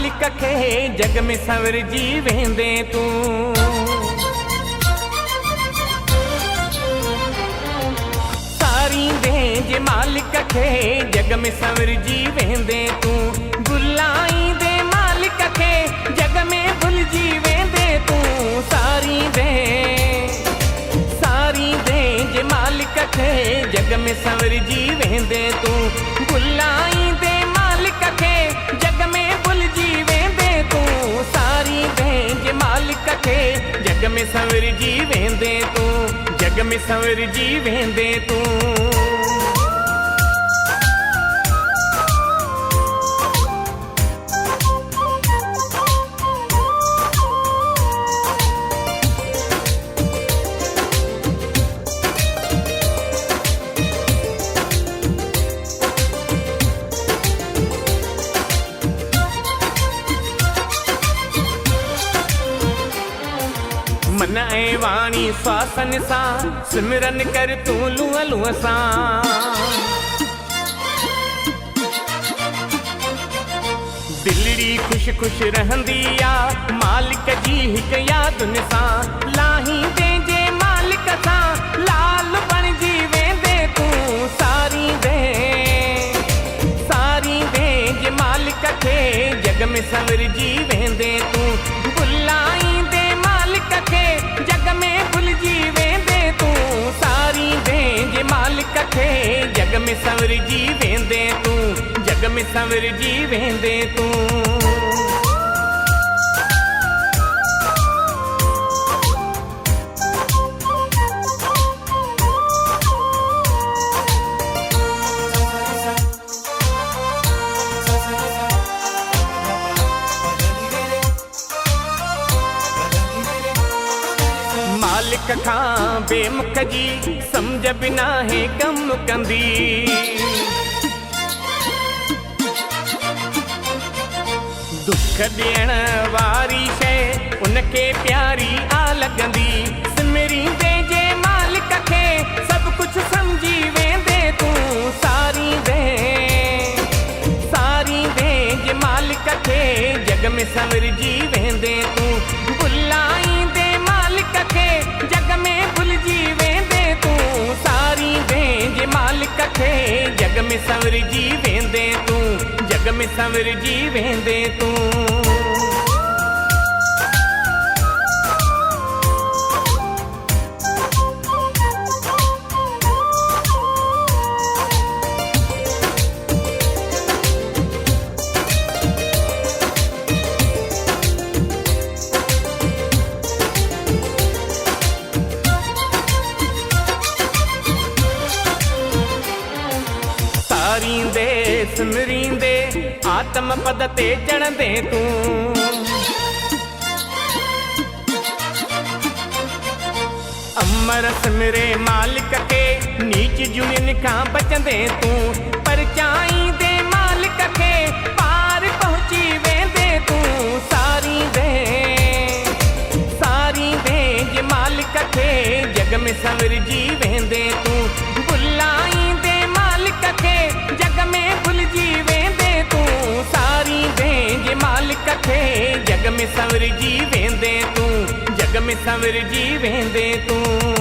मालिक खे जग में संवर जी वेंदे तूं। सारींदे जे मालिक खे जग में संवर जी वेंदे तूं। भुलाईंदे मालिक खे जग में भुलिजी वेंदे तूं। सारींदे जे मालिक खे जग में संवर जी वेंदे तूं। भुलाईंदे मालिक खे जग में भुलिजी वेंदे तूं। सारींदे जे मालिक खे जग में संवर जी वेंदे तूं। जग में संवर जी वेंदे तूं। मन ऐं वाणी स्वासन सां सिमरन कर तूं लूअ लूअ सां। दिलड़ी खुश खुश रहंदी आ मालिक जी हिक यादुनि सां। लाहींदे जे मालिक सां लाल बणिजी वेंदे तूं। सारींदे जे मालिक खे जग में संवर जी वेंदे तूं। भुलाईंदे मालिक खे जग में भुलिजी वेंदे तूं। सारींदे जे मालिक खे जग में संवर जी वेंदे तूं। जग में संवर जी वेंदे तूं। मालिक खां बेमुख जी समझ बिना है कम कंदी। दुख ॾियण वारी शइ उनखे प्यारी आ लॻंदी। सिमरींदे जे मालिक खे सभु कुझु सम्झी वेंदे तूं। सारींदे जे मालिक खे जग में संवर जी वेंदे तूं। भुलाईंदे मालिक खे जग में भुलिजी वेंदे तूं। सारींदे जे मालिक खे जग में संवर जी वेंदे तूं। जग में संवर जी वेंदे तूं। सारींदे सिमरींदे आत्म पद ते चढ़ंदे तूं। अमर सिमरे मालिक खे नीच जुनिन खां बचंदे तूं। परचाईंदे मालिक खे पार पहुची वेंदे तूं। सारींदे जे मालिक खे जग में संवर जी वेंदे तूं। भुलाईंदे मालिक खे जग में भुलिजी वेंदे तूं। सारींदे जे मालिक खे जग में संवर जी वेंदे तूं। जग में संवर जी वेंदे तूं।